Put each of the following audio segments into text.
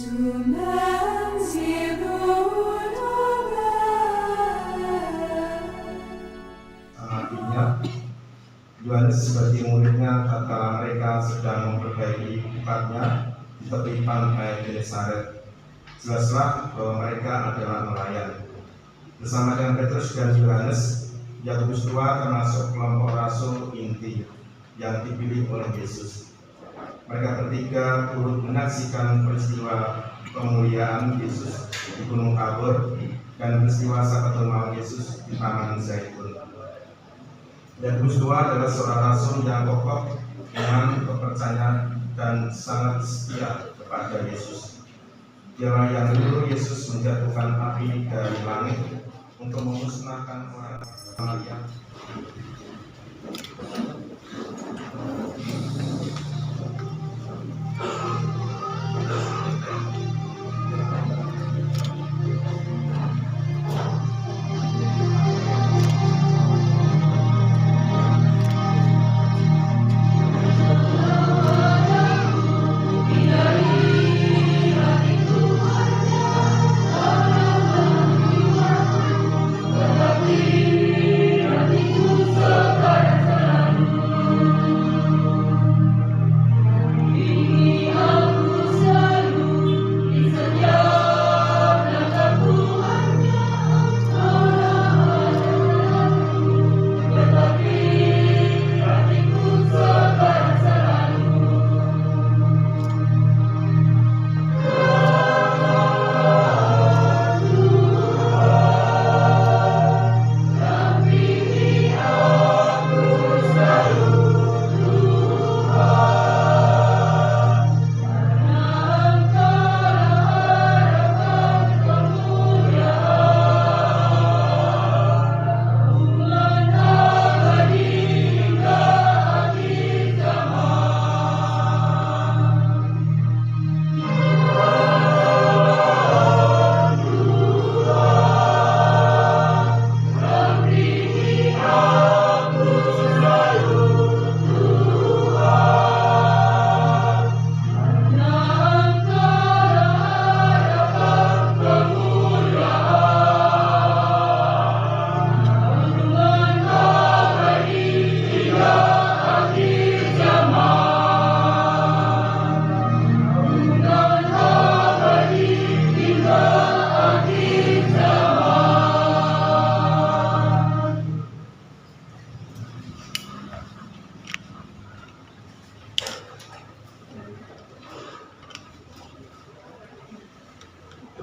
Artinya, Yohanes sebagai muridnya tatkala mereka sedang memperbaiki bukatnya di tepi pantai Genesaret. Jelaslah bahwa mereka adalah nelayan. Bersama dengan Petrus dan Yohanes, Yakobus tua termasuk kelompok rasul inti yang dipilih oleh Yesus. Mereka bertiga turut menyaksikan peristiwa pemuliaan Yesus di Gunung Tabor dan peristiwa Sabatul Maut Yesus di Taman Zaitun. Yakobus tua adalah seorang rasul yang kokoh dengan kepercayaan dan sangat setia kepada Yesus. Dialah yang dulu Yesus menjatuhkan api dari langit untuk memusnahkan orang Samaria.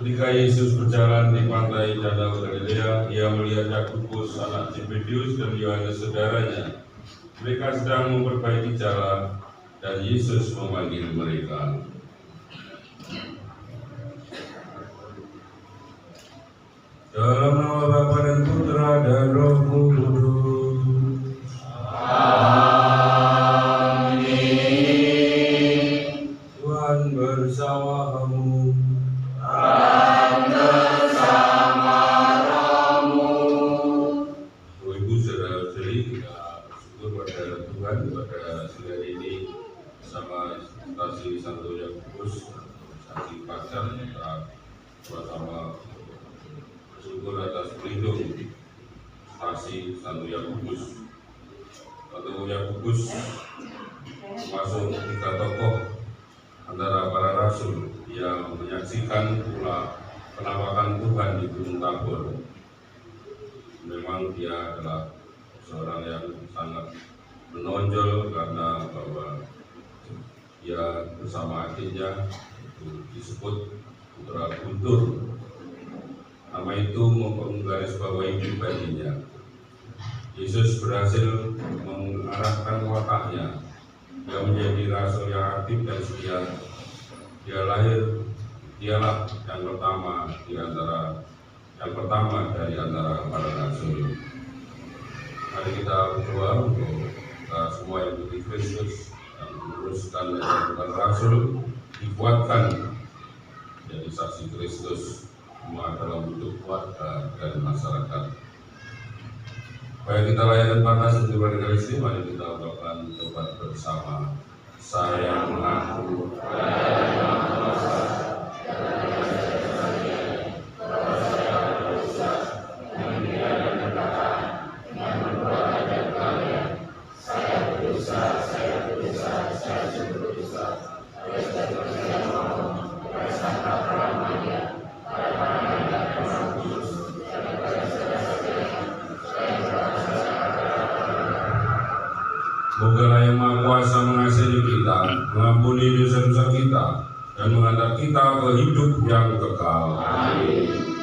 Ketika Yesus berjalan di pantai Danau Galilea, ia melihat Yakobus anak Zebedius dan Yohanes saudaranya. Mereka sedang memperbaiki jalan, dan Yesus memanggil mereka. Dalam nama Bapa dan Putra dan Roh Kudus. Amin. Tuhan bersamamu. Pada siang ini bersama stasi Santo Yakobus, stasi Pacar, kita bersama bersyukur atas pelindung stasi Santo Yakobus. Santo Yakobus termasuk tiga tokoh antara para rasul yang menyaksikan pula penampakan Tuhan di Gunung Tabor. Memang dia adalah seorang yang sangat menonjol karena bahwa dia bersama adiknya itu disebut putra guntur. Nama itu menggarisbawahi pribadinya. Yesus berhasil mengarahkan wataknya. Dia menjadi rasul yang aktif dan setia. Dialah yang pertama dari antara para rasul. Mari kita berdoa untuk kita semua yang mengikuti Kristus dan meneruskan ajaran rasul, dikuatkan jadi saksi Kristus semua dalam bentuk keluarga dan masyarakat. Baik, kita layakan panas untuk berkali kali, mari kita lakukan tobat bersama. Saya mengaku kita dan menghantar kita ke hidup yang kekal. Amin.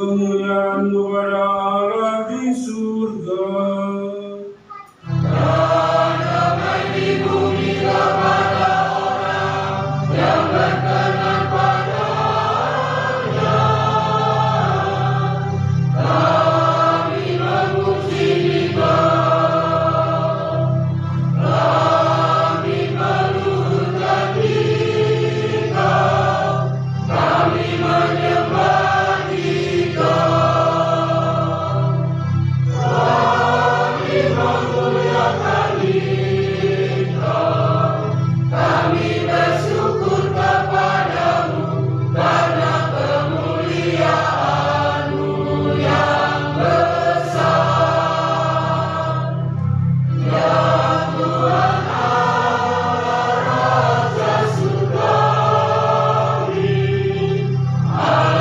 Kemuliaan kepada Allah di surga. Dan damai di bumi kepada orang yang berkenan padanya. Kami memuji Dikau, kami meluhurkan Dikau, kami menyembah Amin.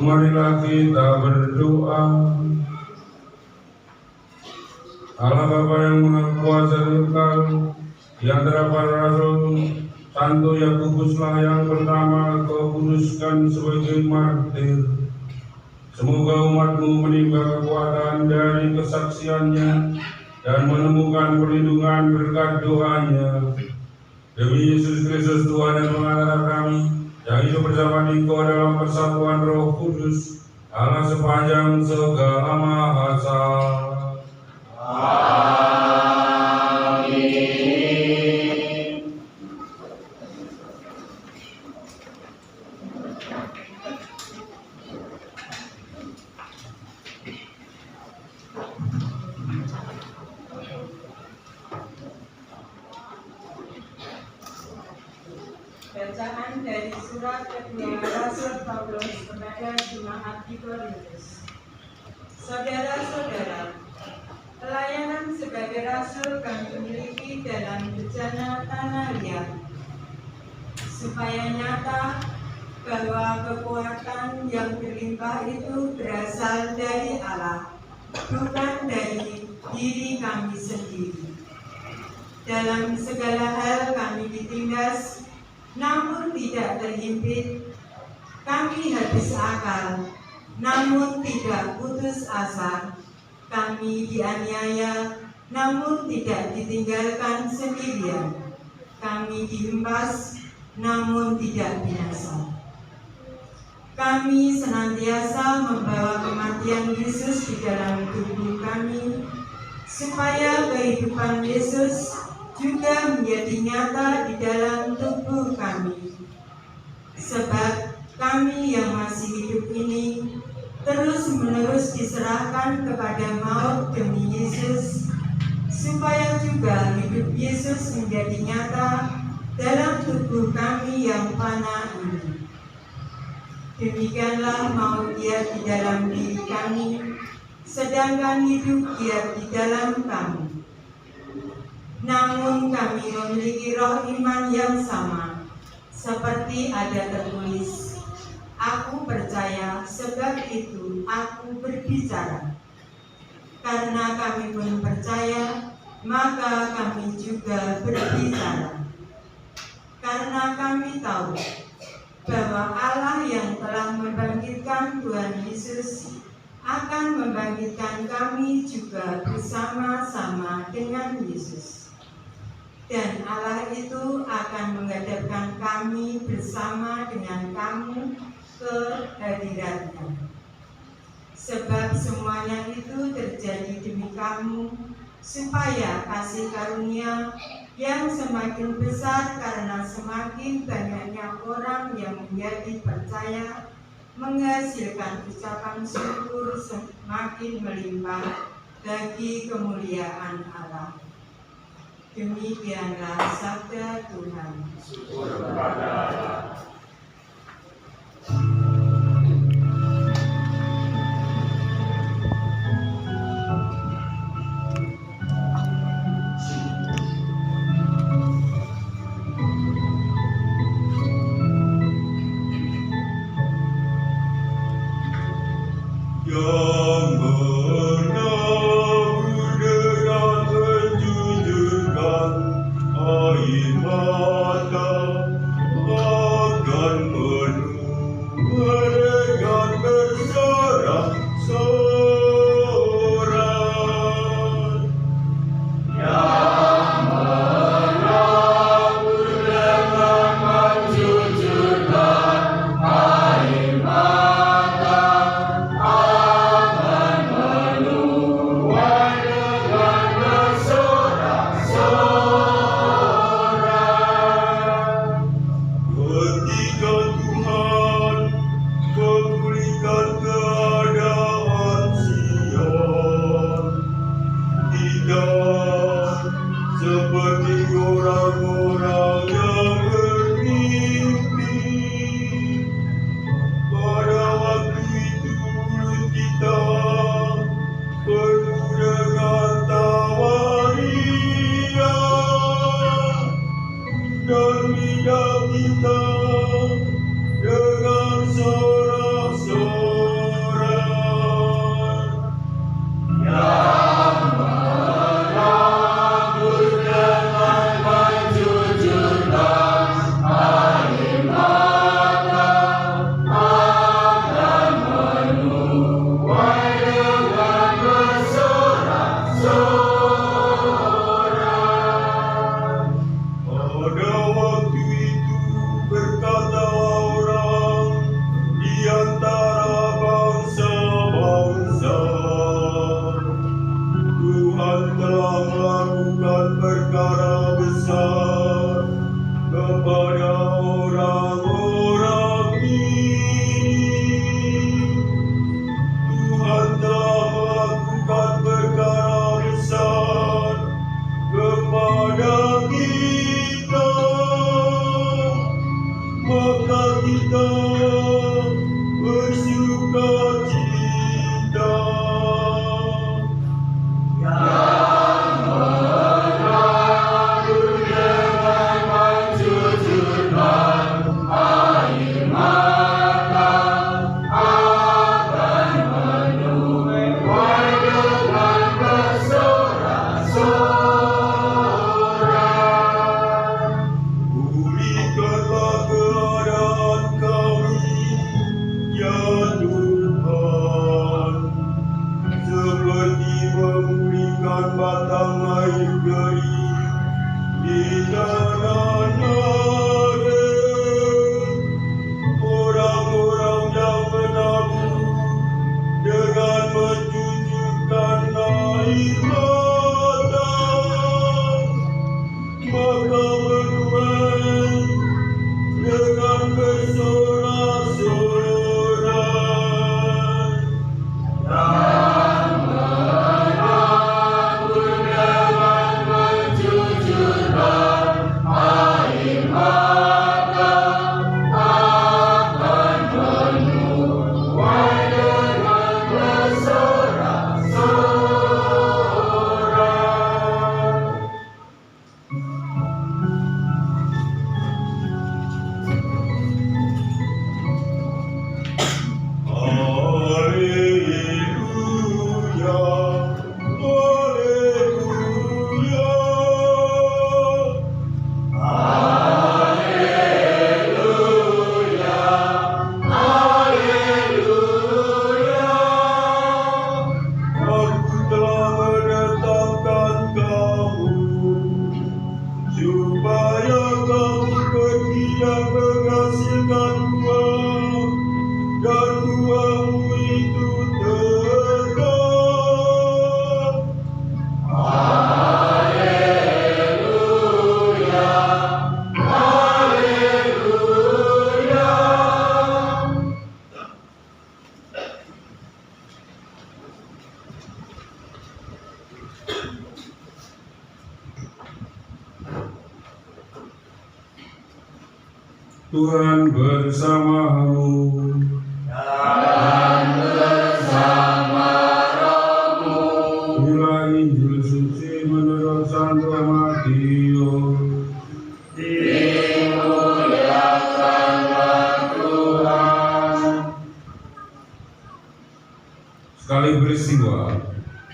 Marilah kita berdoa. Allah Bapa yang Maha Kuasa dan Kekal, di antara para rasul, Santo Yakobuslah yang pertama Kau kuduskan sebagai martir. Semoga umat-Mu menimba kekuatan dari kesaksiannya dan menemukan perlindungan berkat doanya. Demi Yesus Kristus Tuhan dan Pengacara kami, yang hidup bersama Engkau dalam persatuan Roh Kudus, Allah sepanjang segala masa. Amin. Bacaan dari surat kedua Rasul Paulus kepada jemaat di Korintus. Saudara-saudara, pelayanan sebagai rasul kami miliki dalam bejana tanah liat, supaya nyata bahwa kekuatan yang berlimpah itu berasal dari Allah, bukan dari diri kami sendiri. Dalam segala hal kami ditindas, namun tidak terhimpit. Kami habis akal, namun tidak putus asa. Kami dianiaya, namun tidak ditinggalkan sendirian. Kami dihempas, namun tidak binasa. Kami senantiasa membawa kematian Yesus di dalam tubuh kami, supaya kehidupan Yesus juga menjadi nyata di dalam tubuh kami. Sebab kami yang masih hidup ini terus-menerus diserahkan kepada maut demi Yesus, supaya juga hidup Yesus menjadi nyata dalam tubuh kami yang fana ini. Demikianlah maut Dia di dalam diri kami, sedangkan hidup Dia di dalam kami. Namun kami memiliki roh iman yang sama, seperti ada tertulis, "Aku percaya, sebab itu aku berbicara." Karena kami pun percaya, maka kami juga berbicara. Karena kami tahu bahwa Allah yang telah membangkitkan Tuhan Yesus akan membangkitkan kami juga bersama-sama dengan Yesus. Dan Allah itu akan menghadapkan kami bersama dengan kamu ke hadirat-Nya. Sebab semuanya itu terjadi demi kamu, supaya kasih karunia yang semakin besar karena semakin banyaknya orang yang menjadi percaya, menghasilkan ucapan syukur semakin melimpah bagi kemuliaan Allah. Demikianlah sabda Tuhan. Syukur kepada Allah. Yang benar dan menjujurkan air mata akan penuh dengan bersorak-sorai. Yang menabur dengan menjujurkan air mata akan marilah kita bersuka cita. Pulihkanlah keadaan kami, ya Tuhan, seperti memulihkan batang air kering di tanah nara. Orang-orang yang menabur dengan mencucurkan air mata, maka menuai dengan bersorak-sorai. Haleluya, haleluya. Aku telah menetapkan kamu supaya kamu pergi dan menghasilkan buah, dan buahmu itu tetap. Tuhan bersamamu. Inilah Injil suci menurut Santo Matius. Sekali peristiwa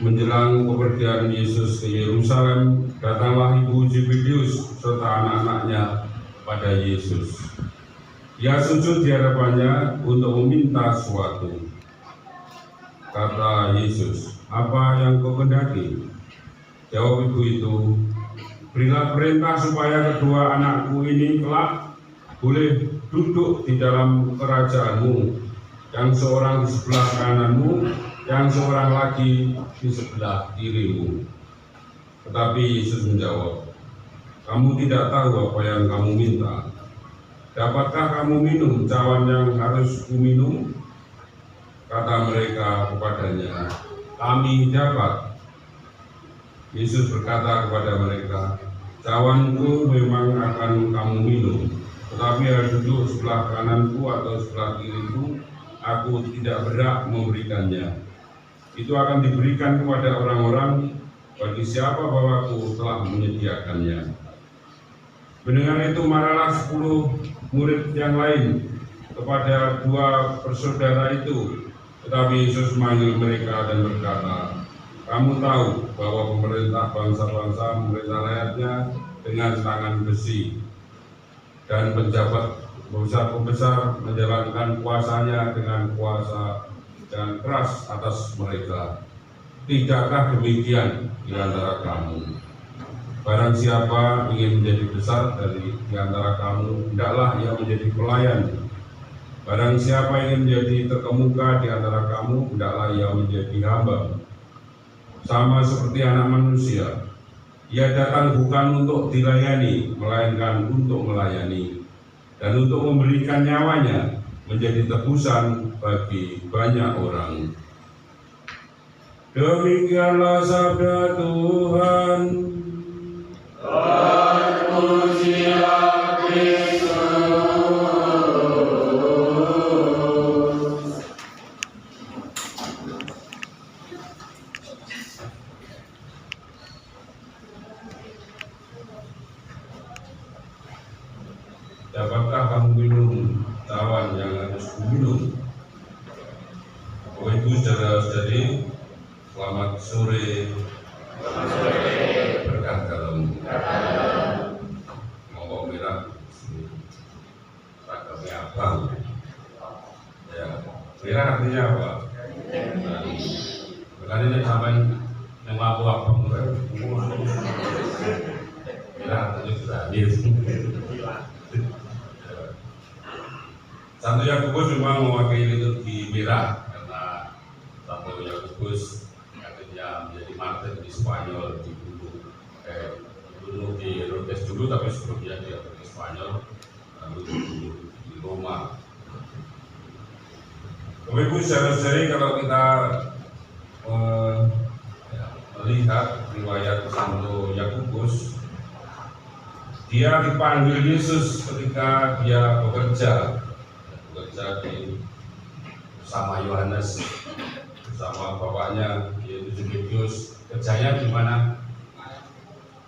menjelang kepergian Yesus ke Yerusalem, datanglah ibu Zebedeus serta anak-anaknya pada Yesus. Ia sujud di hadapannya untuk meminta sesuatu. Kata Yesus, "Apa yang kau kehendaki?" Jawab ibu itu, "Berilah perintah supaya kedua anakku ini kelak boleh duduk di dalam kerajaanmu, yang seorang di sebelah kananmu, yang seorang lagi di sebelah kirimu." Tetapi Yesus menjawab, "Kamu tidak tahu apa yang kamu minta. Dapatkah kamu minum cawan yang harus kuminum?" Kata mereka kepadanya, "Kami dapat." Yesus berkata kepada mereka, "Cawanku memang akan kamu minum, tetapi harus duduk sebelah kananku atau sebelah kiriku, aku tidak berhak memberikannya. Itu akan diberikan kepada orang-orang bagi siapa Bapa-Ku telah menyediakannya." Mendengar itu marahlah 10 murid yang lain kepada 2 bersaudara itu. Tetapi Yesus memanggil mereka dan berkata, "Kamu tahu bahwa pemerintah bangsa-bangsa memerintah rakyatnya dengan tangan besi, dan pejabat pembesar menjalankan kuasanya dengan kuasa dan keras atas mereka. Tidakkah demikian di antara kamu? Barang siapa ingin menjadi besar di antara kamu, hendaklah ia menjadi pelayan. Barang siapa ingin menjadi terkemuka di antara kamu, hendaklah ia menjadi hamba. Sama seperti Anak Manusia, ia datang bukan untuk dilayani, melainkan untuk melayani, dan untuk memberikan nyawanya menjadi tebusan bagi banyak orang." Demikianlah sabda Tuhan. Terpujilah Kristus. saudara-saudari, selamat sore. Berkah dalam. Monggo merah, ragamnya abang. Ya, merah artinya apa? Makanya ini sampai yang lampu abang merah artinya berani. Santo Yakobus memang mewakili liturgi merah karena Santo Yakobus akhirnya menjadi martir di Spanyol, dibunuh di Rodes dulu, tapi sebelumnya dia pergi Spanyol lalu dibunuh di Roma. Bapak Ibu saudara-saudari, kalau kita melihat riwayat Santo Yakobus, dia dipanggil Yesus ketika dia bekerja bersama Yohanes, bersama bapaknya yaitu Zebedeus. Kerjanya di mana?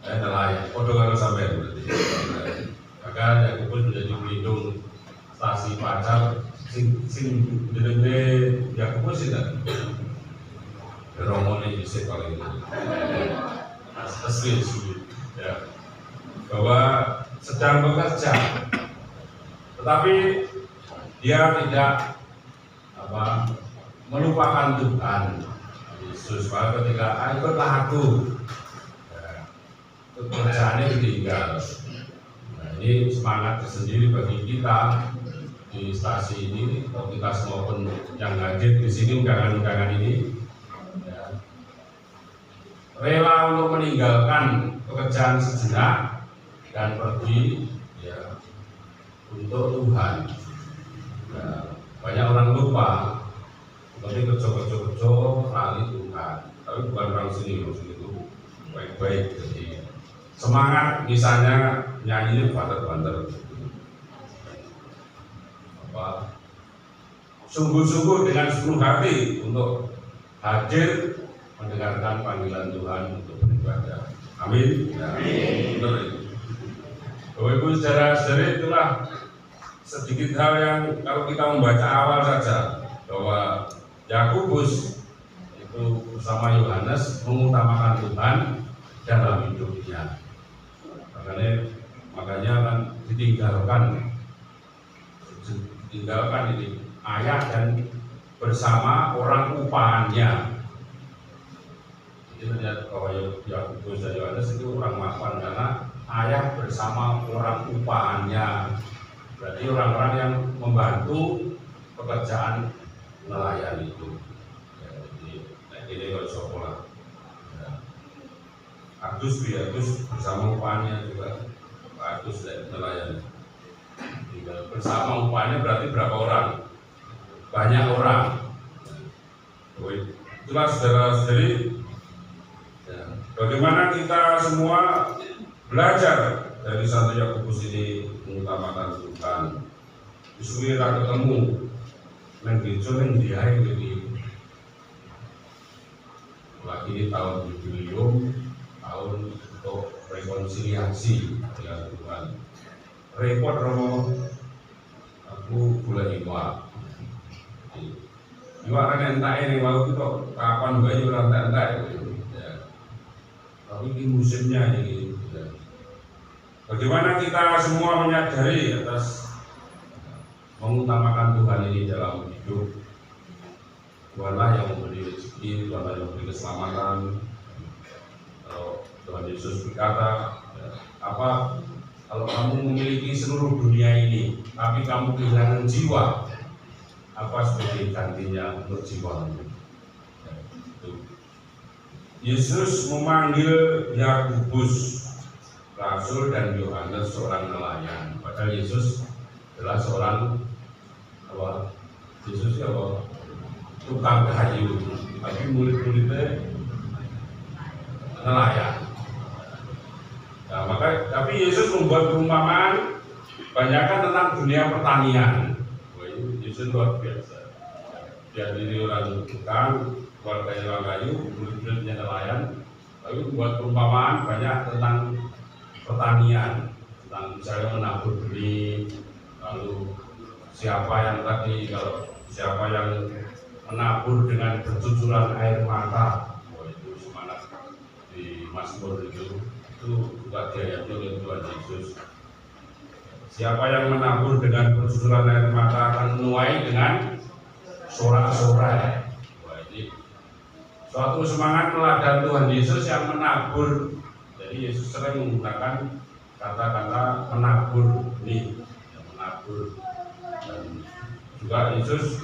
Nelayan. Podo karo sampean berarti. Maka Yakobus menjadi pelindung stasi pacar sing jenenge Yakobus itu. Romone dhisik paling asli ya. Bahwa sedang bekerja, tetapi dia tidak melupakan Tuhan Yesus. Maka ketika ikutlah aku, pekerjaannya ditinggal. Nah, ini semangat tersendiri bagi kita di stasi ini, atau kita semua pun yang hadir di sini, undangan-undangan ini, ya, rela untuk meninggalkan pekerjaan sejenak dan pergi ya, untuk Tuhan. Nah, banyak orang lupa, tapi kerja lali Tuhan. Tapi bukan orang sini, maksud itu baik-baik. Jadi semangat, misalnya nyanyi banter-banter, sungguh-sungguh dengan sepenuh hati untuk hadir mendengarkan panggilan Tuhan untuk beribadah. Amin. Ya, benar. Bapak Ibu saudara-saudari, itulah sedikit hal yang kalau kita membaca awal saja bahwa Yakobus itu bersama Yohanes mengutamakan Tuhan dalam hidupnya. Makanya kan ditinggalkan ini ayah dan bersama orang upahannya. Jadi terlihat bahwa Yakobus dan Yohanes itu orang mapan karena ayah bersama orang upahannya. Berarti orang-orang yang membantu pekerjaan nelayan itu. Ya, jadi ini kalau sekolah. Ya. Agus bersama upahannya juga. Agus dan nelayan. Tinggal bersama upahannya berarti berapa orang? Banyak orang. Itulah saudara-saudari. Ya. Bagaimana kita semua belajar dari Santo Yakobus ini mengutamakan Tuhan. Disuruh kita ketemu nang gereja nang diae iki. Lagi di tahun jubilium, tahun untuk rekonsiliasi dengan Tuhan. Repot romo, aku boleh iwak. Iwak kan entek ning wau itu kapan bayi ora entek. Ya. Tapi ini musimnya ini. Ya. Bagaimana kita semua menyadari atas mengutamakan Tuhan ini dalam hidup. Tuhanlah yang memberi rezeki, Tuhanlah yang memberi keselamatan. Tuhan Yesus berkata, apa kalau kamu memiliki seluruh dunia ini, tapi kamu kehilangan jiwa, apa sebagai gantinya untuk jiwamu? Yesus memanggil Yakobus rasul dan Yohanes seorang nelayan. Padahal Yesus adalah seorang Yesus tukang kayu, tapi murid-muridnya nelayan. Nah, tapi Yesus membuat perumpamaan banyakkan tentang dunia pertanian. Yesus luar biasa. Dia diri orang tukang, keluarga orang kayu, murid-muridnya nelayan. Tapi membuat perumpamaan banyak tentang pertanian, tentang misalnya menabur benih, lalu siapa yang menabur dengan bercucuran air mata. Oh, itu semangat di Mazmur itu juga diayati oleh Tuhan Yesus. Siapa yang menabur dengan bercucuran air mata akan menuai dengan sorak-sorai. Wah, ini suatu semangat teladan Tuhan Yesus yang menabur. Jadi Yesus sering menggunakan kata-kata menabur nih, menabur. Dan juga Yesus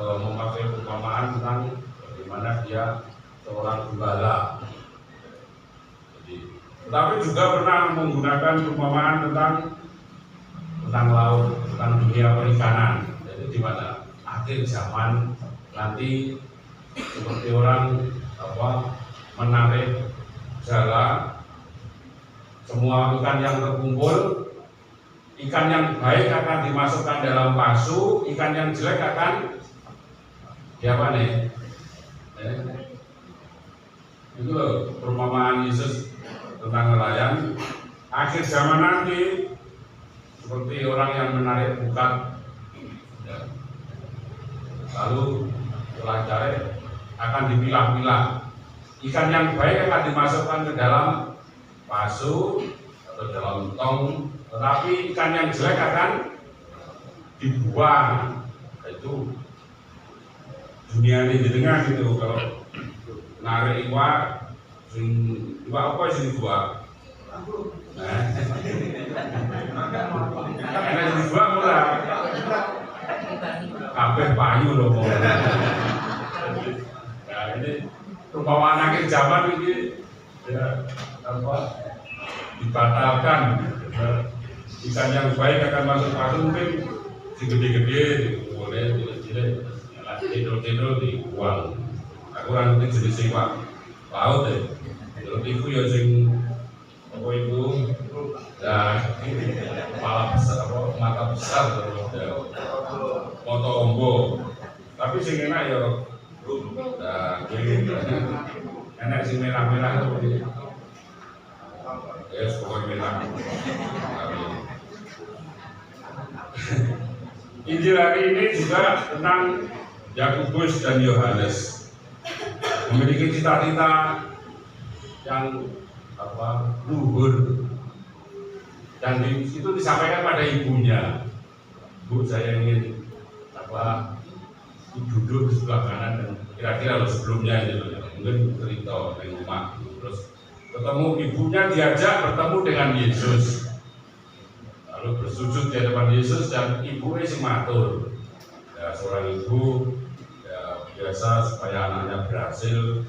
memakai perumpamaan tentang bagaimana dia seorang gembala. Tetapi juga pernah menggunakan perumpamaan tentang laut, tentang dunia perikanan. Jadi di mana akhir zaman nanti seperti orang menarik jala, semua ikan yang terkumpul, ikan yang baik akan dimasukkan dalam pasu, ikan yang jelek akan diapa nih? Itu loh perumpamaan Yesus tentang nelayan. Akhir zaman nanti seperti orang yang menarik bukat, ya. Lalu setelah cari akan dipilah-pilah. Ikan yang baik akan dimasukkan ke dalam pasu atau dalam tong, tetapi ikan yang jelek akan dibuang. Itu dunia ini dengan itu. Kalau narik iwak apa sih dibuang? Karena dibuang murah. Kabeh payu loh. Nah, ini perumpamaan akhir zaman ini ya dibatalkan. Ikan yang baik akan masuk pasu mungkin si gede-gede boleh, tidak cendol-cendol dibuang. Aku orang ngerti jenis iwak laut ya. Kalau itu ya sing apa itu ya kepala besar, mata besar ya, foto ombo. Tapi sing enak ya nah enak sing merah-merah itu ya pokoknya merah. Injil hari ini juga tentang Yakobus dan Yohanes memiliki cita-cita yang luhur, dan itu disampaikan pada ibunya. Bu, saya ingin duduk di sebelah kanan, dan kira-kira sebelumnya itu mungkin cerita di rumah, terus ketemu ibunya, diajak bertemu dengan Yesus, lalu bersujud di hadapan Yesus, dan ibunya si matur. Ya, seorang ibu ya, biasa supaya anaknya berhasil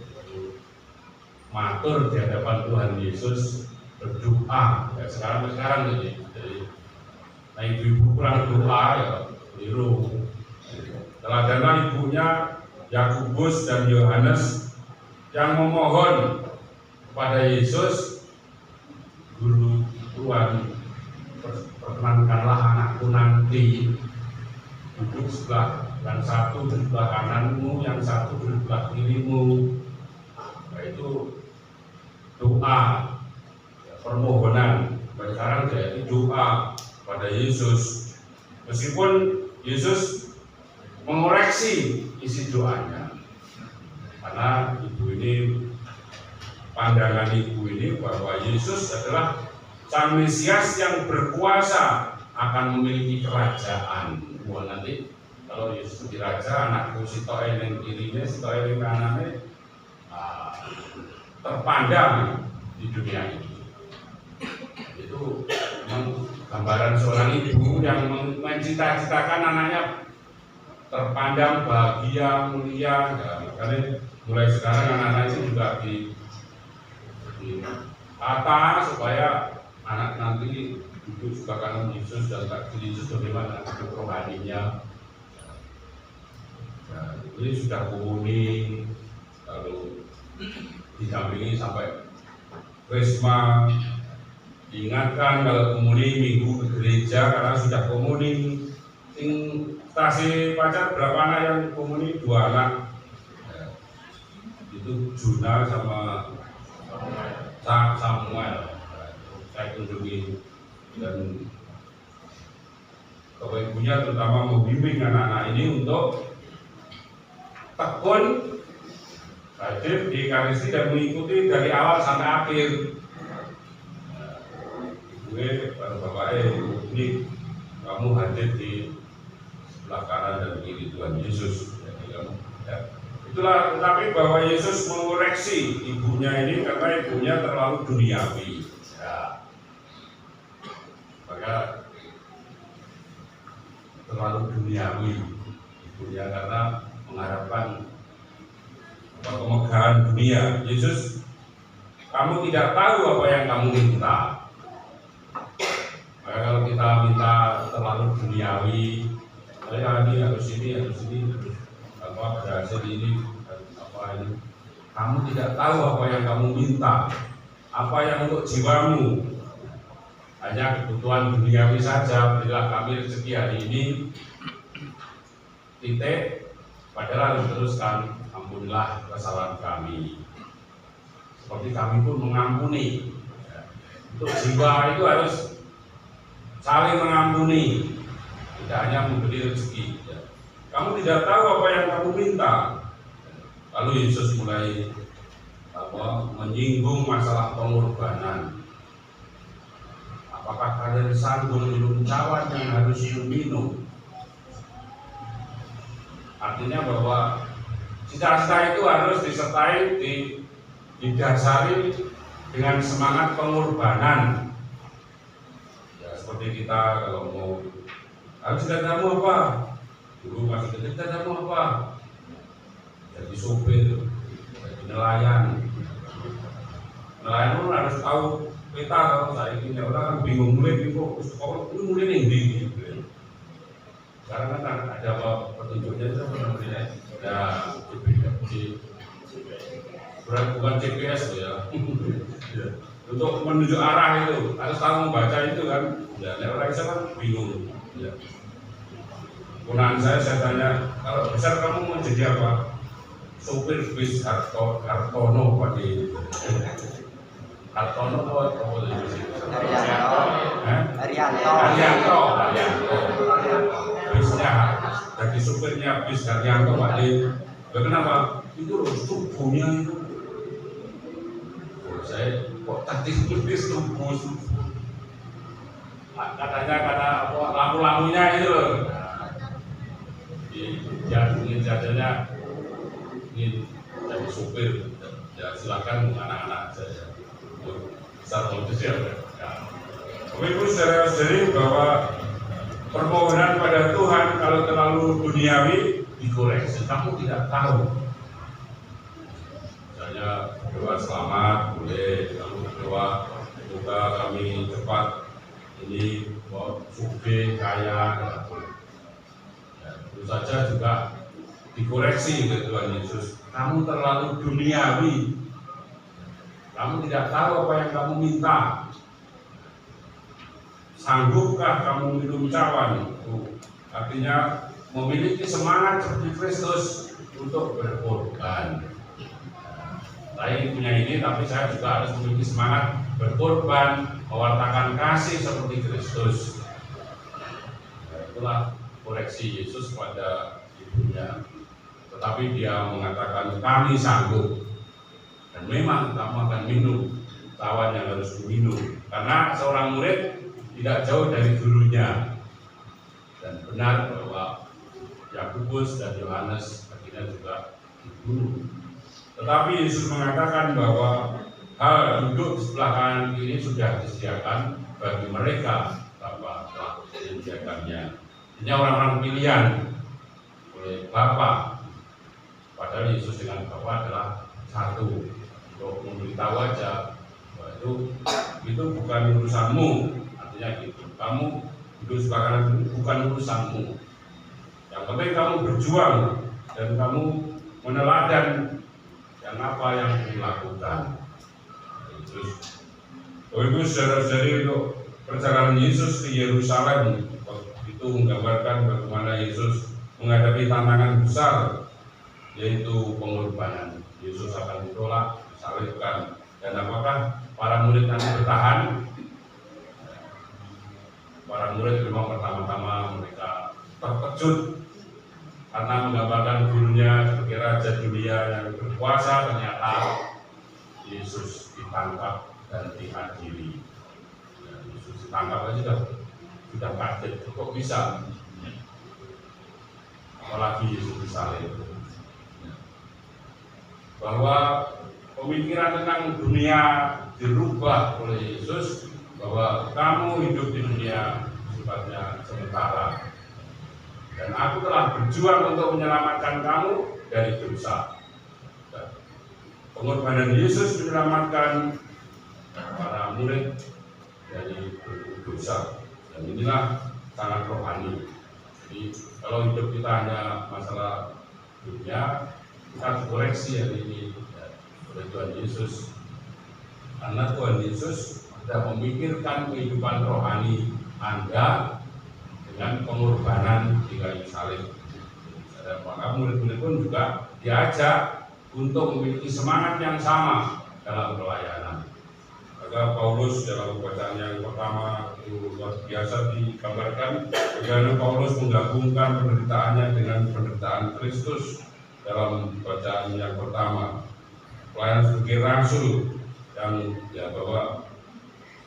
matur di hadapan Tuhan Yesus, berdoa. Ya, sekarang jadi nah ibu-ibu kurang doa ya keliru. Teladanlah ibunya Yakobus dan Yohanes yang memohon kepada Yesus, Guru Tuhan, perkenankanlah anakku nanti duduk sebelah, yang satu di sebelah kananmu, yang satu di sebelah kirimu. Nah, itu doa, permohonan. Sekarang jadi doa pada Yesus. Meskipun Yesus mengoreksi isi doanya, karena ibu ini, pandangan ibu ini bahwa Yesus adalah Sang Mesias yang berkuasa akan memiliki kerajaan. Wah, nanti kalau Yesus di raja, anakku sitoke yang kirinya, sitoke yang kanannya terpandang di dunia ini. Itu gambaran seorang ibu yang mencita-citakan anaknya terpandang bahagia, mulia. Ya, makanya mulai sekarang anak-anak itu juga ditata supaya anak nanti duduk sebelah kanan Yesus dan tak kiri Yesus, bagaimana hidup rohaninya. Ya, ini sudah komuni, lalu didampingi sampai Krisma. Diingatkan kalau komuni minggu ke gereja karena sudah komuni. Stasi pacar berapa anak yang komuni? 2 anak. Ya, itu Juna sama Samuel. Saya kunjungi, dan Bapak Ibunya terutama membimbing anak-anak ini untuk tekun hadir di Ekaristi dan mengikuti dari awal sampai akhir. Gue pada bapaknya ini kamu hadir di sebelah kanan dan kiri Tuhan Yesus. Jadi kamu, ya. Itulah, tetapi bahwa Yesus mengoreksi ibunya ini karena ibunya terlalu duniawi. Ya. Maka terlalu duniawi ibunya karena mengharapkan kemegahan dunia. Yesus, kamu tidak tahu apa yang kamu minta. Maka kalau kita minta terlalu duniawi, saya ini harus ini, apa berhasil ini, apa ini, kamu tidak tahu apa yang kamu minta, apa yang untuk jiwamu. Hanya kebutuhan duniawi saja. Berilah kami rezeki hari ini, titik. Padahal harus teruskan, ampunilah kesalahan kami, seperti kami pun mengampuni. Untuk jiwa itu harus saling mengampuni, tidak hanya memberi rezeki. Kamu tidak tahu apa yang kamu minta. Lalu Yesus mulai menyinggung masalah pengorbanan. Apakah kalian sanggup minum cawan yang harus minum? Artinya bahwa cita-cita itu harus disertai, didasari dengan semangat pengorbanan. Ya, seperti kita kalau mau, harus cita-citamu apa? Dulu masih kecil, cita-citamu apa? Jadi sopir, jadi nelayan. Nelayan pun harus tahu peta. Kalau saya ini orang kan bingung mulai bingung, kalau ini mulai nih. Sekarang kan ada apa petunjuknya itu sebenarnya ada bukan GPS ya. Untuk menuju arah itu harus tahu membaca itu kan. Ya, orang bisa kan bingung. Ya. Punaan saya tanya, kalau besar kamu mau jadi apa? Sopir bis Hartono Pak di Hartono apa Haryanto. Bisnya jadi supirnya bis Haryanto Pak di. Kenapa? Itu tubuhnya itu. Saya kok tadi bis tubuh. Katanya karena lampu-lampunya itu. Ingin jadinya ingin jadi supir, ya silakan anak-anak saja. Besar modus ya. Ibu saudara-saudari bahwa permohonan pada Tuhan kalau terlalu duniawi dikoreksi. Kamu tidak tahu. Misalnya doa selamat boleh, kamu berdoa semoga kami cepat ini sugih kaya. Tentu saja juga dikoreksi oleh Tuhan Yesus. Kamu terlalu duniawi. Kamu tidak tahu apa yang kamu minta. Sanggupkah kamu minum cawan? Artinya memiliki semangat seperti Kristus untuk berkorban. Saya punya ini, tapi saya juga harus memiliki semangat berkorban, mewartakan kasih seperti Kristus. Itulah koreksi Yesus pada ibunya. Tetapi dia mengatakan kami sanggup, dan memang kamu akan minum cawan yang harus diminum, karena seorang murid tidak jauh dari gurunya. Dan benar bahwa Yakobus dan Yohanes akhirnya juga dibunuh. Tetapi Yesus mengatakan bahwa hal duduk di sebelah kanan kiri sudah disediakan bagi mereka Bapa telah disediakannya. Ini orang-orang pilihan oleh Bapa. Padahal Yesus dengan Bapa adalah satu. Untuk memberitahu aja bahwa itu bukan urusanmu. Artinya gitu. Kamu duduk di sebelah kanan bukan urusanmu. Yang penting kamu berjuang dan kamu meneladan yang apa yang dilakukan. Terus, Ibu saudara-saudari, untuk perjalanan Yesus ke Yerusalem itu menggambarkan bagaimana Yesus menghadapi tantangan besar, yaitu pengorbanan. Yesus akan ditolak, disalibkan, dan apakah para murid nanti bertahan? Para murid memang pertama-tama mereka terkejut karena menggambarkan gurunya sebagai raja dunia yang berkuasa. Ternyata Yesus ditangkap dan diadili. Ya, Yesus ditangkap aja sudah kaget, kok bisa? Apalagi Yesus disalib. Ya. Bahwa pemikiran tentang dunia dirubah oleh Yesus, bahwa kamu hidup di dunia sifatnya sementara, dan aku telah berjuang untuk menyelamatkan kamu dari dosa. Pengorbanan Yesus menyelamatkan para murid dari dosa, dan inilah sangat rohani. Jadi kalau hidup kita hanya masalah dunia, kita harus koreksi hari ini oleh Tuhan Yesus, karena Tuhan Yesus sudah memikirkan kehidupan rohani Anda dengan pengorbanan di kayu salib. Dan maka murid-murid pun juga diajak untuk memiliki semangat yang sama dalam pelayanan. Maka Paulus dalam bacaan yang pertama itu luar biasa digambarkan bagaimana Paulus menggabungkan penderitaannya dengan penderitaan Kristus dalam bacaan yang pertama. Pelayanan sebagai rasul yang bahwa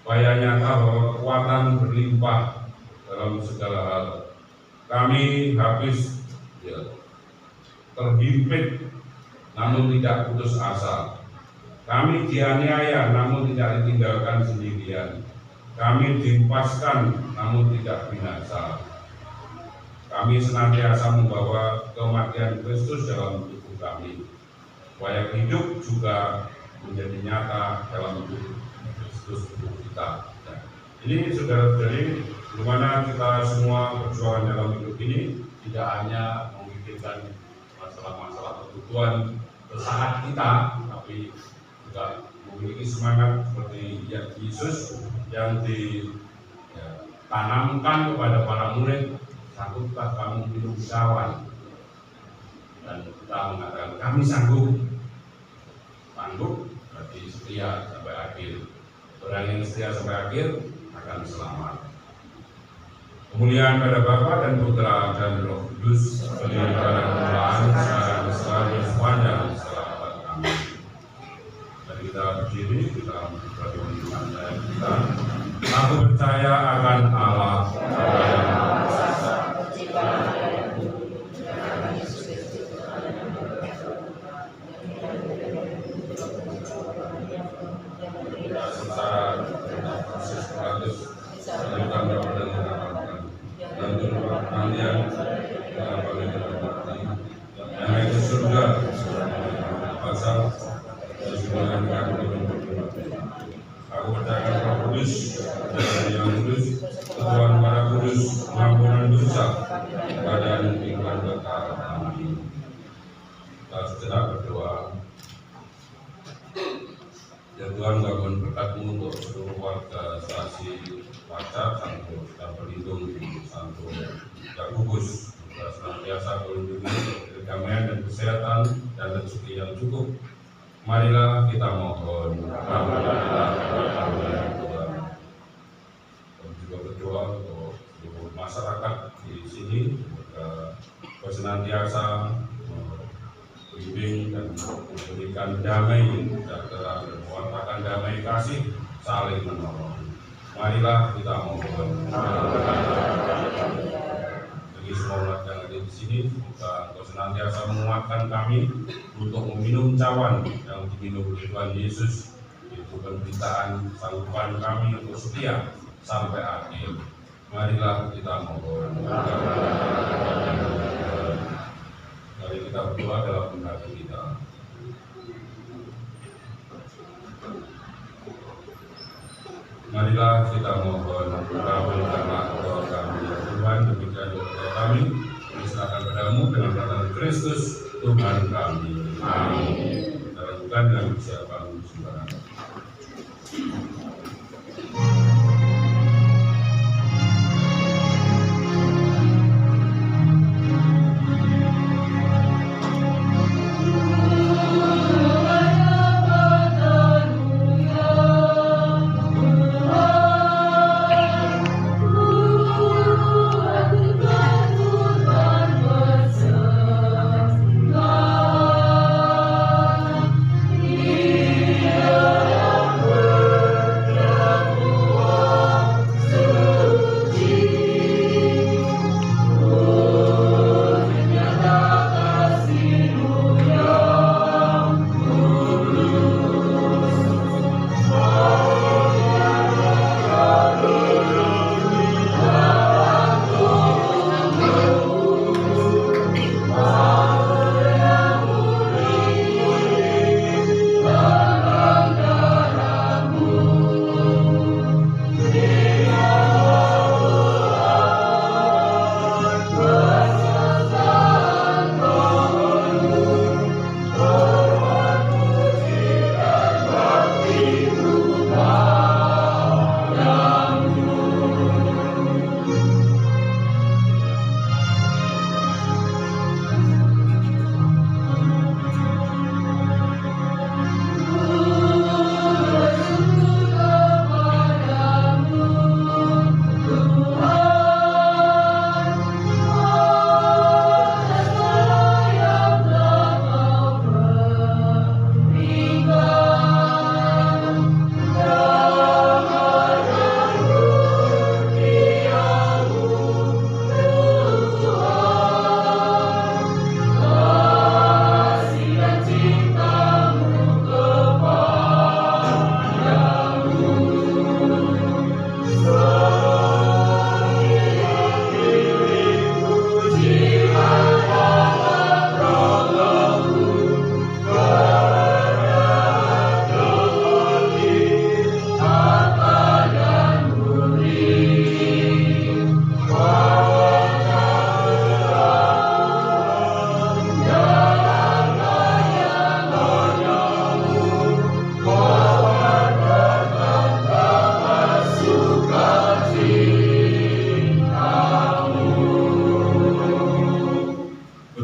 supaya nyata bahwa kekuatan berlimpah dalam segala hal. Kami habis terhimpit namun tidak putus asa. Kami dianiaya namun tidak ditinggalkan sendirian. Kami dihempaskan namun tidak binasa. Kami senantiasa membawa kematian Kristus dalam tubuh kami, supaya hidup juga menjadi nyata dalam hidup Kristus tubuh kita. Nah, ini saudara-saudari, bagaimana kita semua berjuang dalam hidup ini tidak hanya memikirkan masalah-masalah kebutuhan saat kita, tapi juga memiliki semangat seperti yang Yesus yang ditanamkan kepada para murid. Sanggupkah kamu minum cawan? Dan kita mengatakan kami sanggup. Sanggup berarti setia sampai akhir. Orang yang setia sampai akhir akan selamat. Kemuliaan pada Bapa dan Putra dan Roh Kudus, seperti pada permulaan, sekarang, selalu, sepanjang selama kami. Mari kita berdiri, kita berdoa dengan kita. Aku percaya akan Allah, Bapa yang Maha Kuasa, Pencipta dan Bumi, dan Yesus Kristus, kita sengsara dengan proses gratis, dan kami dan kalian yang itu surga pasal kesimpulan kami. Aku percaya Roh Kudus dan Yang Kudus, Tuhan Maha Kudus, pengampunan dosa dan kehidupan kekal. Amin. Kita sejenak berdoa. Ya Tuhan, bangun berkat-Mu untuk seluruh warga stasi Pacar, Santo dan berlindung di Santo Yakubus, senantiasa melindungi kedamaian dan kesehatan dan rezeki yang cukup. Marilah kita mohon, Tuhan. Dan juga berdoa untuk seluruh masyarakat di sini, senantiasa membimbing dan memberikan damai sejahtera dan mewartakan damai kasih, saling menolong. Marilah kita mohon. Bagi semua umat yang ada di sini, Engkau senantiasa menguatkan kami untuk meminum cawan yang diminum oleh Tuhan Yesus, yaitu penderitaan sanggupan kami untuk setia sampai akhir. Marilah kita mohon. Mari kita berdoa dalam hati kita. Marilah kita mohon, kabulkanlah doa kami, Tuhan, demikian doa kami, diserahkan padamu dengan kata Kristus, Tuhan kami. Amin. Kita lakukan dengan persiapan sembahyang. Aku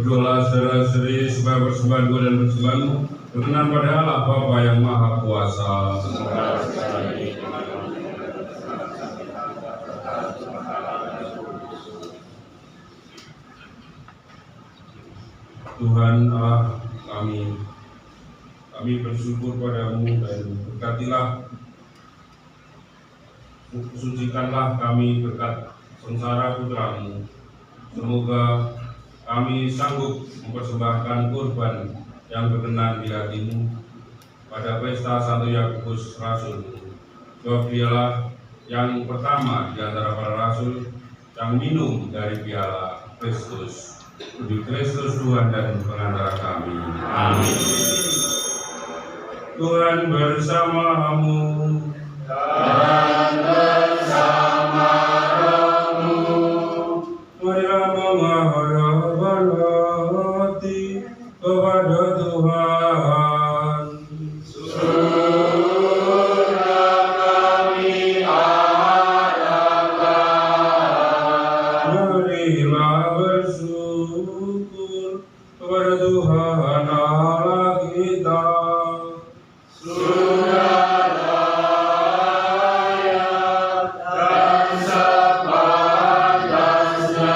Berdoalah saudara-saudari supaya persembahanku dan persembahanmu berkenan pada Allah Bapa yang Maha Kuasa. Tuhan Allah kami bersyukur padamu dan berkatilah, sucikanlah kami berkat sengsara putramu. Semoga kami sanggup mempersembahkan kurban yang berkenan di hatimu pada pesta Santo Yakobus Rasul. Sebab dialah yang pertama di antara para rasul yang minum dari piala Kristus. Demi Kristus Tuhan dan pengantara kami. Amin. Tuhan bersamamu. Dan bersama rohmu. Marilah menghadapkan hati kepada Tuhan. Sudah kami harapkan. Marilah bersyukur kepada Tuhan Allah kita. Sudah layak dan sepantasnya.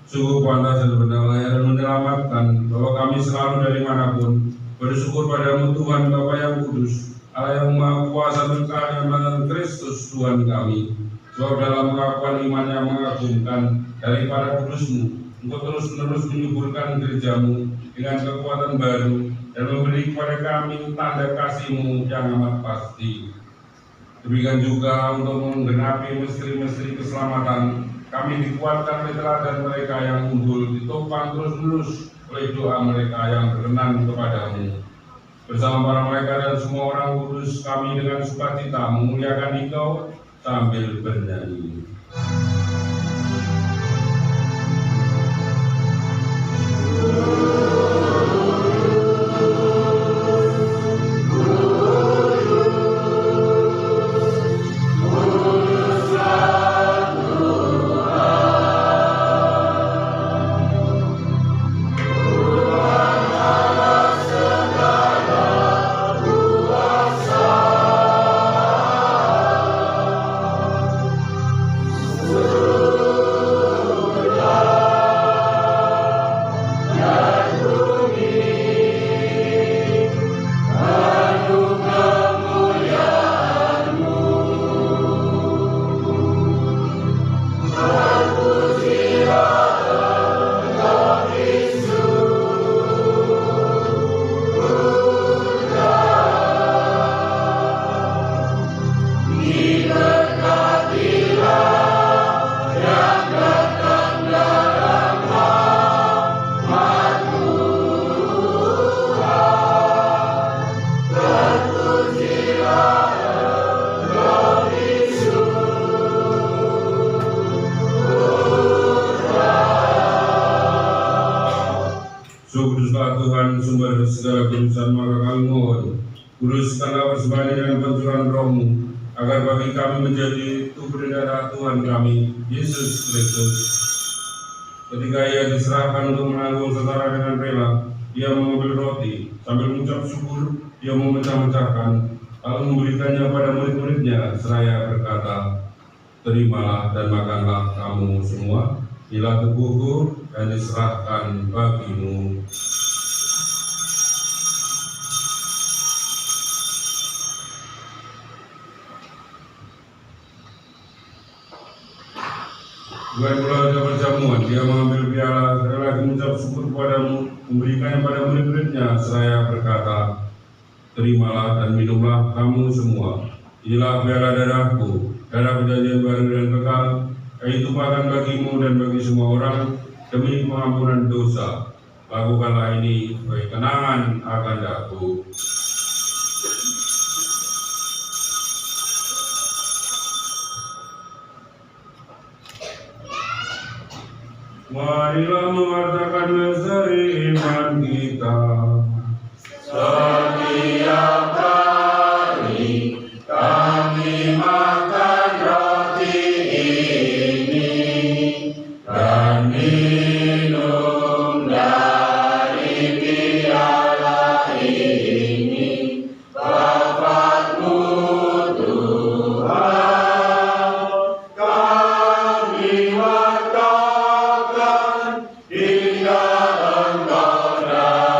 Sungguh pantas dan benar layak dan menyelamatkan bahwa kami selalu dari manapun bersyukur padamu Tuhan Bapa yang kudus, Allah yang Maha Kuasa berkah yang mengenal Kristus Tuhan kami. Sebab dalam pengakuan iman yang mengagumkan daripada kudusmu, Engkau terus menerus menyuburkan gerejamu dengan kekuatan baru dan memberi kepada kami tanda kasih-Mu yang amat pasti. Demikian juga untuk menggenapi misteri-misteri keselamatan, kami dikuatkan oleh teladan mereka yang unggul, ditopang terus-menerus oleh doa mereka yang berkenan kepadamu. Bersama para mereka dan semua orang kudus, kami dengan sukacita memuliakan Engkau sambil bernyanyi. Kuduslah Tuhan sumber segala kudusan, maka kami mohon kuduskanlah persembahan dengan pencurahan rohmu, agar bagi kami menjadi tubuh dan darah Tuhan kami Yesus Kristus. Ketika ia diserahkan untuk menanggung setara dengan rela, ia mengambil roti sambil mengucap syukur, ia memecah-mecahkan lalu memberikannya pada murid-muridnya seraya berkata, terimalah dan makanlah kamu semua, inilah tubuhku dan diserahkan bagimu. Bukan pula ada perjamuan, dia mengambil piala, sekali lagi mengucap syukur kepadamu, memberikannya pada murid-muridnya seraya berkata, terimalah dan minumlah kamu semua, inilah piala darahku, darah perjanjian baru dan kekal, yaitu bahkan bagimu dan bagi semua orang demi pengampunan dosa. Lakukanlah ini sebagai kenangan akan aku. Marilah mengerjakan misteri iman kita. Setiap kali kami makan roti ini dan minum dari piala ini, Bapa-Mu Tuhan, kami wartakan hingga Engkau datang.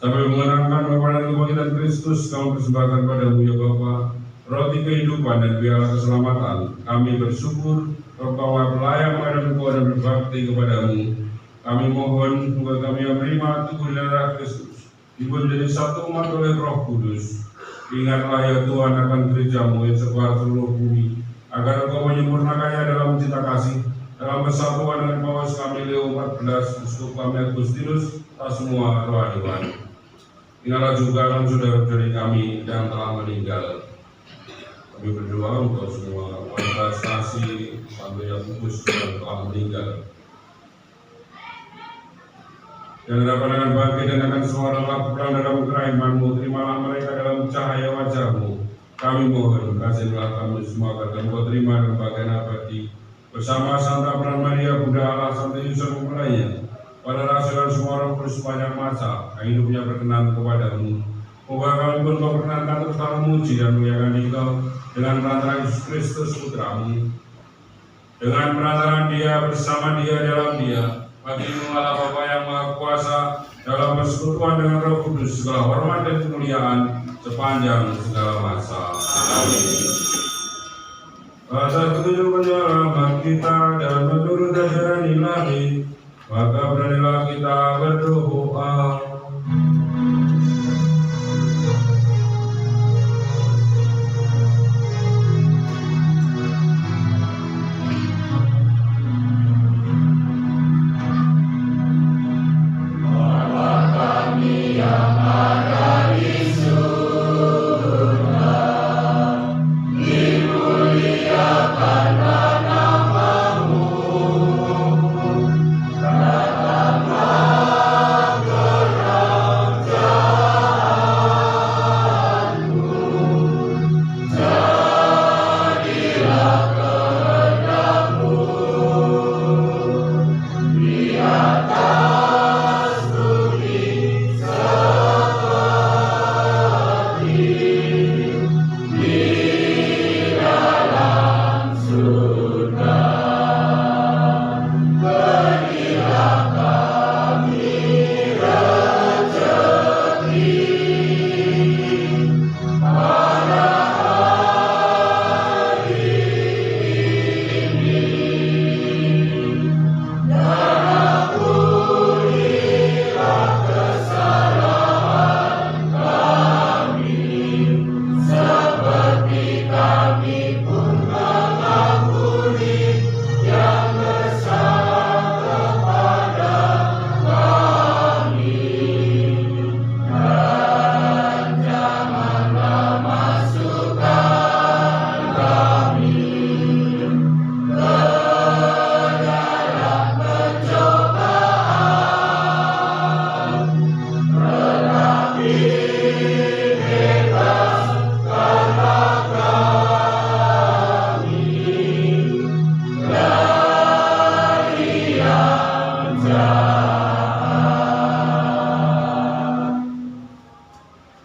Sambil mengenangkan kepada kebangkitan Kristus, kami persembahkan padamu ya Bapa, roti kehidupan dan piala keselamatan. Kami bersyukur bahwa pelayan menghadap Engkau dan berbakti kepadamu. Kami mohon semoga kami yang menerima tubuh dan darah Kristus dibuat menjadi satu umat oleh Roh Kudus. Ingatlah ya Tuhan akan gerejamu yang sebar seluruh bumi, agar Engkau menyempurnakannya dalam cinta kasih, dalam persatuan dengan Paus kami Leo 14, Uskup kami Agustinus, tak semua rohaniwan. Ingatlah juga akan saudara-saudari kami yang telah meninggal. Kami berdoa untuk semua warga stasi sampai yang kudus yang telah meninggal. Dan hadapan dengan bangkit dan akan semua orang perang dalam kerajaan-Mu, terimalah mereka dalam cahaya wajah-Mu. Kami mohon, kasihlah kami semua agar Engkau terima dan bagian abadi bersama Santa Peran Maria, Bunda Allah, Santa Yusuf Mempelainya, pada rasul dan semua orang kudus sepanjang masa yang hidupnya berkenan kepadamu. Moga kami pun Kau perkenankan terus memuji dan memuliakan Engkau dengan perantaraan Yesus Kristus Putramu, dengan perantaraan Dia, bersama Dia, dalam Dia. Bagi-Mu Allah Bapa yang Maha Kuasa, dalam persekutuan dengan Roh Kudus, segala hormat dan kemuliaan sepanjang segala masa. Amin. Pada petunjuk penyelamat kita dan menurut ajaran ilahi, maka beranilah kita berdoa.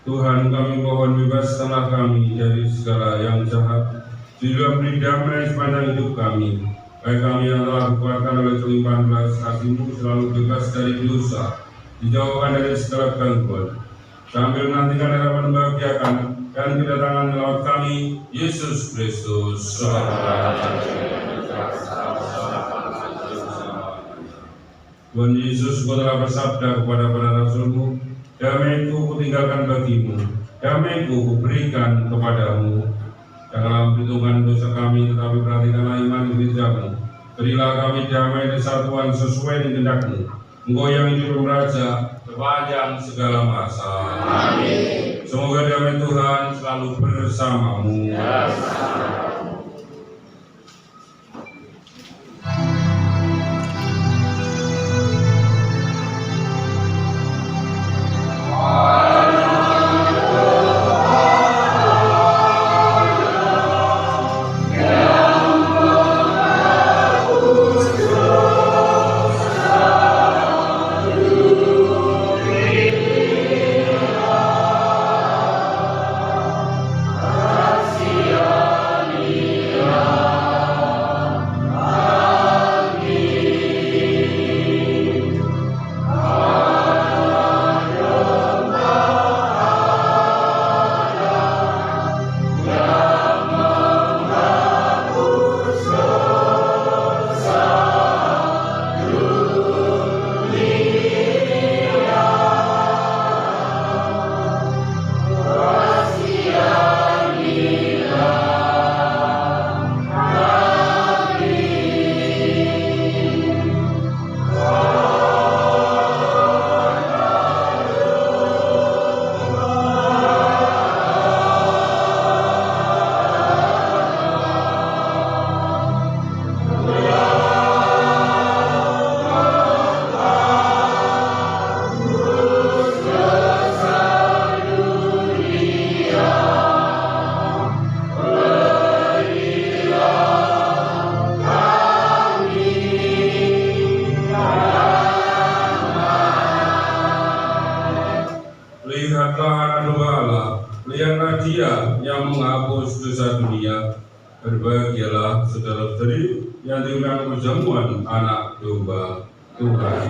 Tuhan, kami mohon bebaskanlah kami dari segala yang jahat, juga beri damai sepanjang hidup kami. Baik kami yang telah dikuatkan oleh kelimpahan belas kasih-Mu selalu bebas dari dosa, dijauhkan dari segala gangguan, sambil menantikan harapan membahagiakan dan kedatangan Laut kami, Yesus Kristus. Tuhan Yesus, Kau telah bersabda kepada para rasul-Mu, damai-Ku Kutinggalkan bagimu, damai-Ku Kuberikan kepadamu. Janganlah memperhitungkan dosa kami, tetapi perhatikanlah iman gereja-Mu. Berilah kami damai dan satuan sesuai dengan kehendak-Mu. Engkau yang hidup beraja sepanjang segala masa. Amin. Semoga damai Tuhan selalu bersamamu. Yang menghapus dosa dunia. Berbahagialah saudara-saudari yang diundang perjamuan anak domba Tuhan.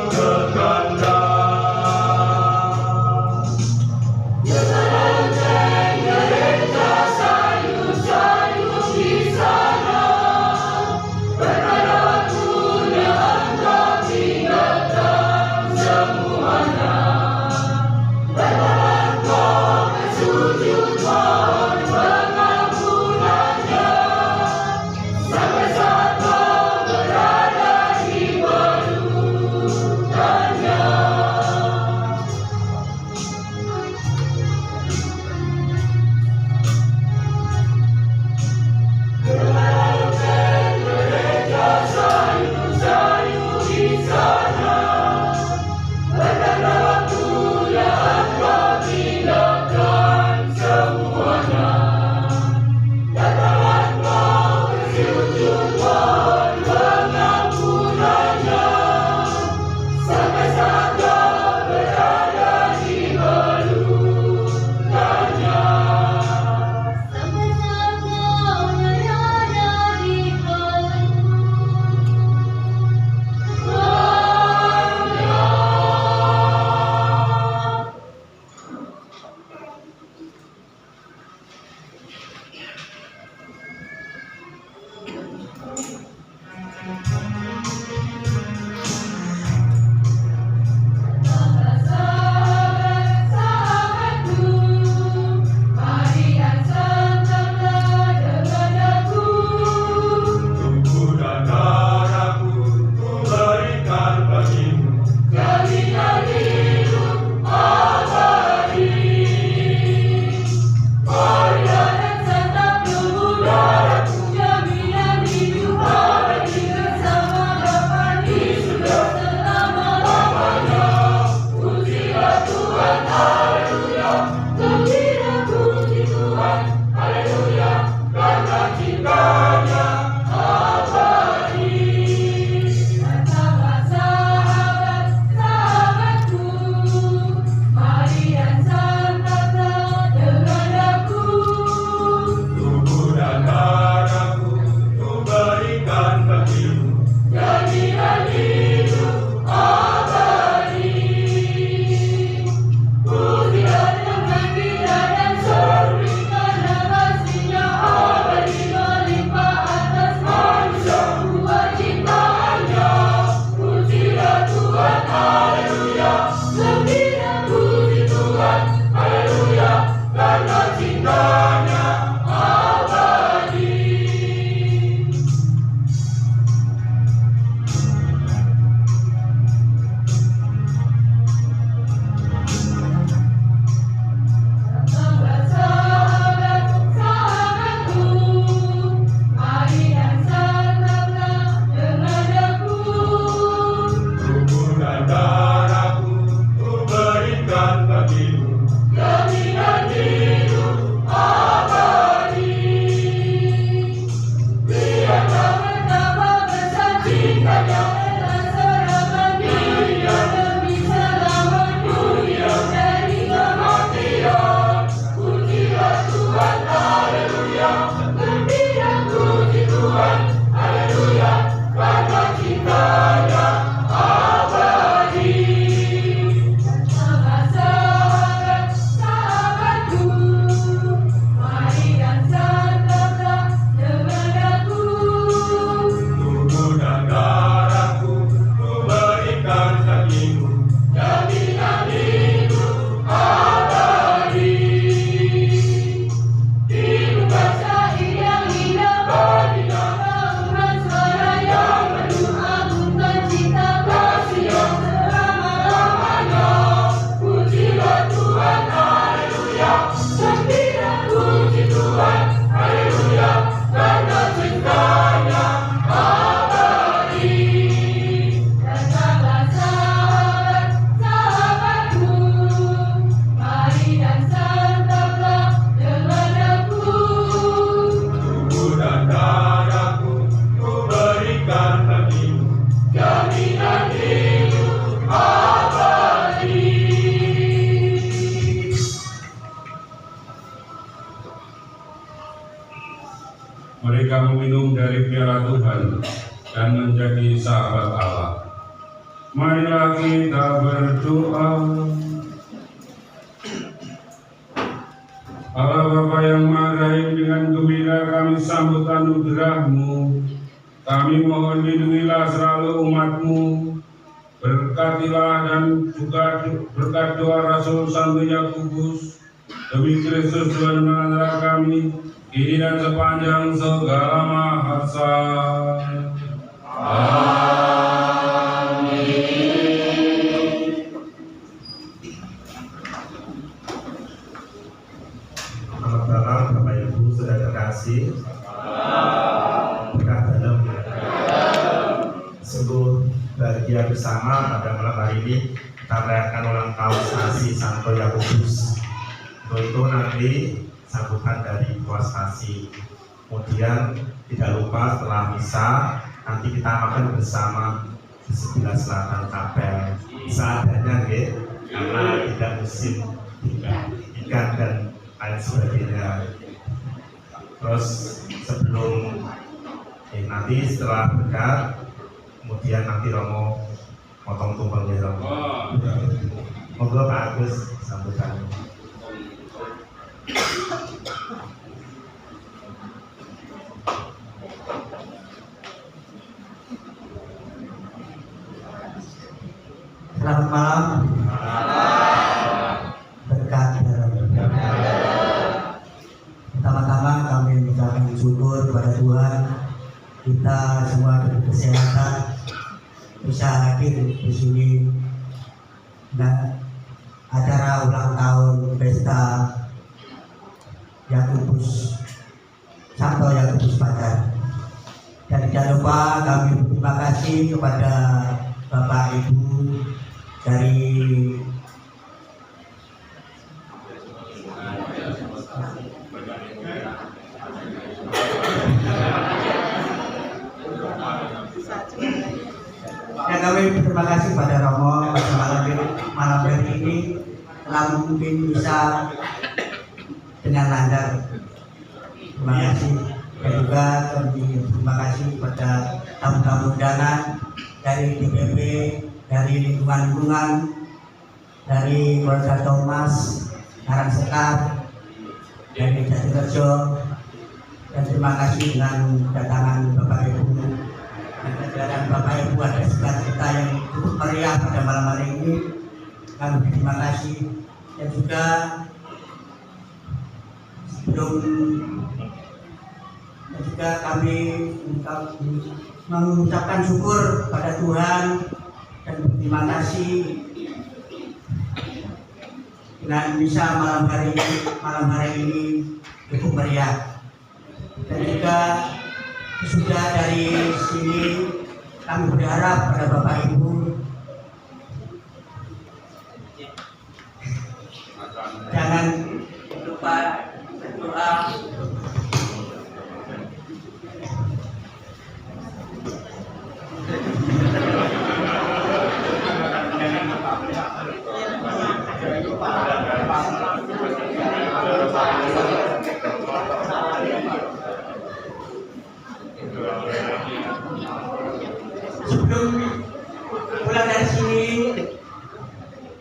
Berkata dari piala Tuhan dan menjadi sahabat Allah. Marilah kita berdoa. Allah Bapa yang Maha Rahim, dengan gembira kami sambut anugerah-Mu. Kami mohon lindungilah selalu umat-Mu. Berkatilah dan juga berkat doa Rasul Santo Yakobus demi Kristus Tuhan antara kami kini dan sepanjang segala masa. Selamat malam Bapak Ibu saudara terkasih. Berkah dalam. Sungguh bahagia bersama pada malam hari ini kita merayakan ulang tahun stasi Santo Yakobus. Untuk itu nanti sambutan dari Ketua Stasi. Kemudian tidak lupa setelah misa nanti kita makan bersama di sebelah selatan kapel. Seadanya karena tidak musim ikan dan lain sebagainya. Terus sebelum nanti setelah berkat, kemudian nanti Romo potong tumpengnya Romo. Monggo Pak Agus sambutannya. Selamat malam. Berkat dalam. Pertama-tama kami mengucapkan syukur kepada Tuhan, kita semua diberi kesehatan, bisa hadir di sini. Nah, acara ulang tahun pesta Yakobus Santo Yakobus Padar. Dan tidak lupa kami berterima kasih kepada Bapak Ibu dari kami berterima kasih pada Romo pada malam hari ini telah mungkin bisa dengan lancar. Terima kasih. Dan juga kami terima kasih kepada tamu-tamu undangan dari DPP, dari lingkungan-lingkungan, dari keluarga Thomas, Karangsekar, dari Jatirejo, dan terima kasih dengan kedatangan Bapak Ibu. Dan kedatangan Bapak Ibu ada sukacita yang cukup meriah pada malam hari ini. Kami terima kasih. Dan juga kami mengucapkan syukur pada Tuhan dan berterima kasih dengan bisa malam hari ini cukup meriah. Dan juga sudah dari sini kami berharap pada Bapak Ibu jangan lupa berdoa. Sebelum pulang dari sini,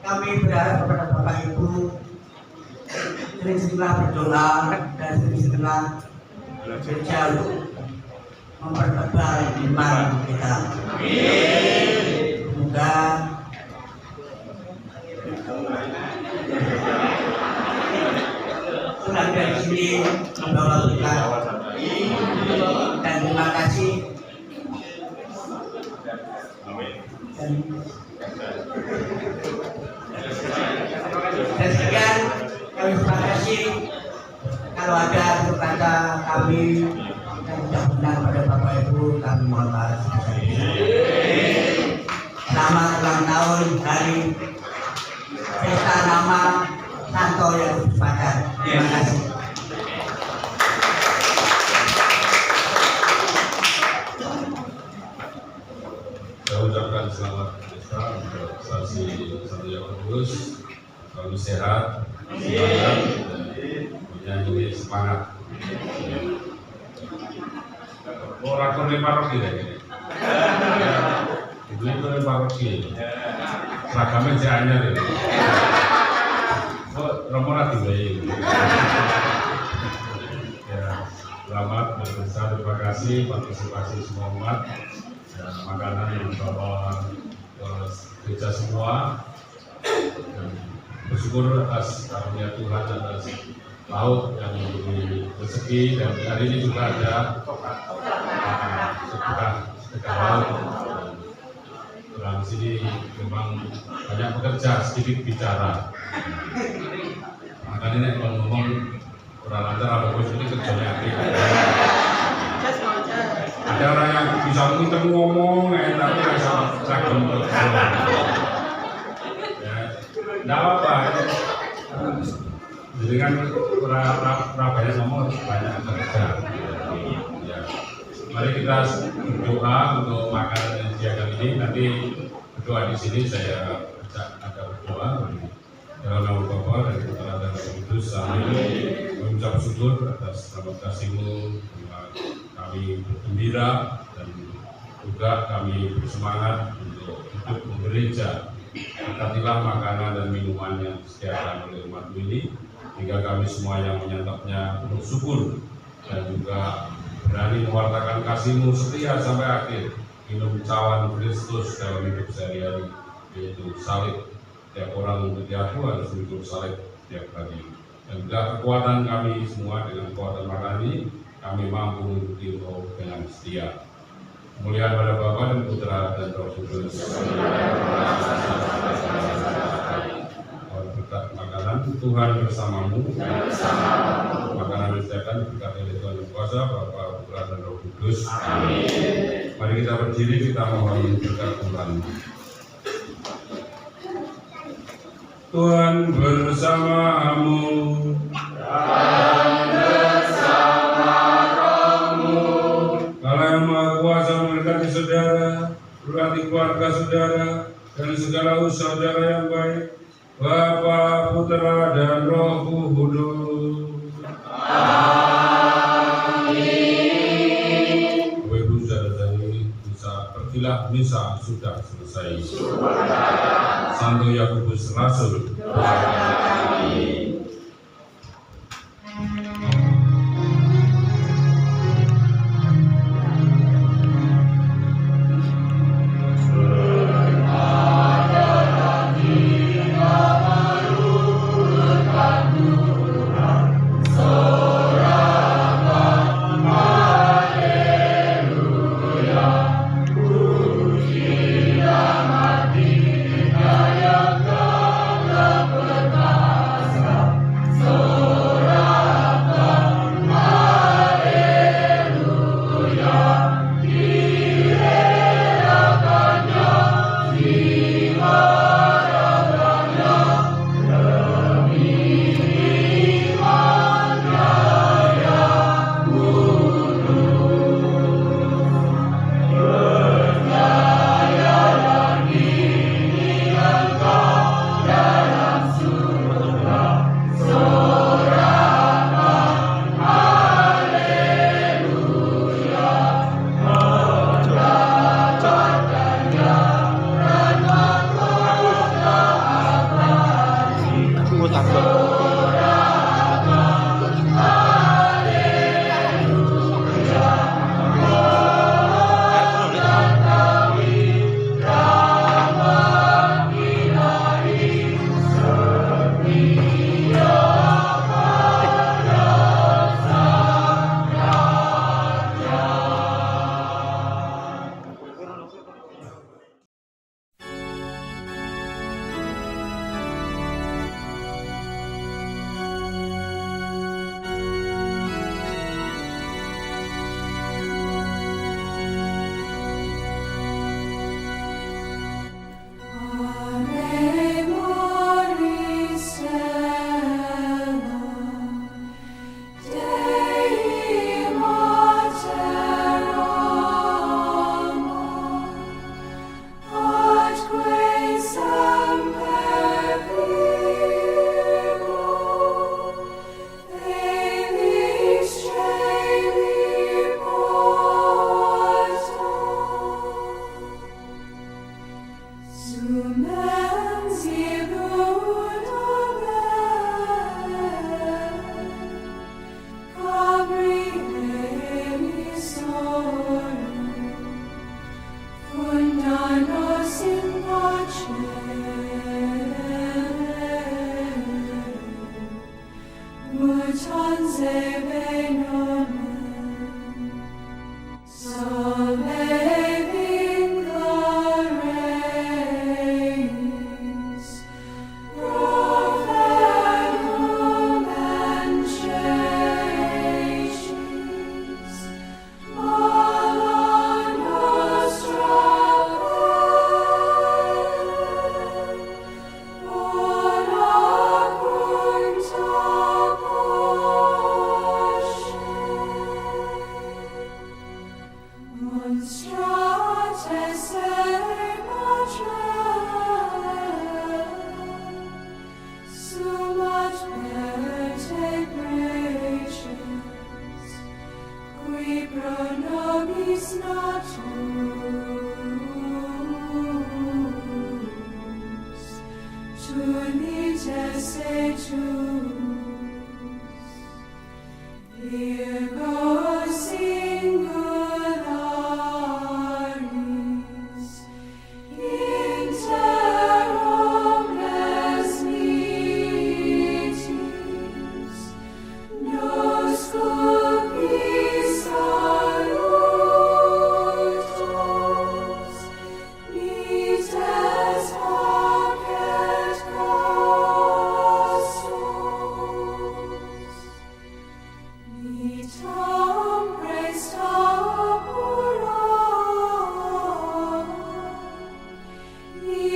kami berharap kepada Bapak Ibu sering-seringlah berdoa dan sering-seringlah bekerja untuk mempertebal iman kita. Semoga pulang dari sini membawa berkah. Dan terima kasih. Dan sekian kami terima kasih. Kalau ada kata kami yang tidak benar pada Bapak Ibu, kami mohon maaf. Selamat ulang tahun hari pesta nama Santo Yakobus Padar. Terima kasih. Saya ucapkan selamat pesta untuk stasi Santo Yakobus. Selalu sehat, semangat, dan punya semangat. Orang kono paroki ya ini. Itu kono paroki. Seragamnya si anyar ini. Oh, Romo lagi baik. Ya, selamat dan besar terima kasih partisipasi semua umat dan makanan yang dibawa ke gereja semua. Dan bersyukur atas karunia Tuhan atas laut yang memberi rezeki dan hari ini juga ada sedekah laut. Orang sini memang banyak bekerja, sedikit bicara. Makanya nek ngomong orang lancar apa bos ini kerjanya aktif. Ada orang yang bisa ngomong ngomong, tapi bisa cakap tidak apa-apa. Jadi kan orang banyak ngomong banyak kerja. Ya. Mari kita berdoa untuk makanan yang disediakan ini. Nanti berdoa di sini saya ada berdoa dalam nama Bapa dan Putra dan Roh Kudus. Amin. Mengucap syukur atas rahmat kasih-Mu. Kami bergembira dan juga kami bersemangat untuk hidup bergereja. Berkatilah makanan dan minuman yang disediakan oleh umat-Mu ini, hingga kami semua yang menyantapnya bersyukur dan juga berani mewartakan kasih-Mu setia sampai akhir, minum cawan Kristus dalam hidup sehari-hari, yaitu salib. Tiap orang menjadi aku harus mikul salib tiap hari. Dan juga kekuatan kami semua dengan kekuatan makanan ini, kami mampu mengikuti Roh dengan setia. Kemuliaan pada Bapa dan Putra dan Roh Kudus. Berkat makanan Tuhan bersamamu. Makanan disediakan berkat oleh Tuhan yang kuasa, Bapa, Putra dan Roh Kudus. Amin. Mari kita berdiri, kita mohon berkat Tuhan. Tuhan bersamamu. Allah yang Maha Kuasa memberkati saudara, berkati keluarga saudara, dan segala usaha saudara yang baik, Bapa, Putra, dan Roh Kudus. Amin. Bapak Ibu saudara-saudari, pergilah misa sudah selesai. Santo Yakobus Rasul. Amin.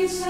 Peace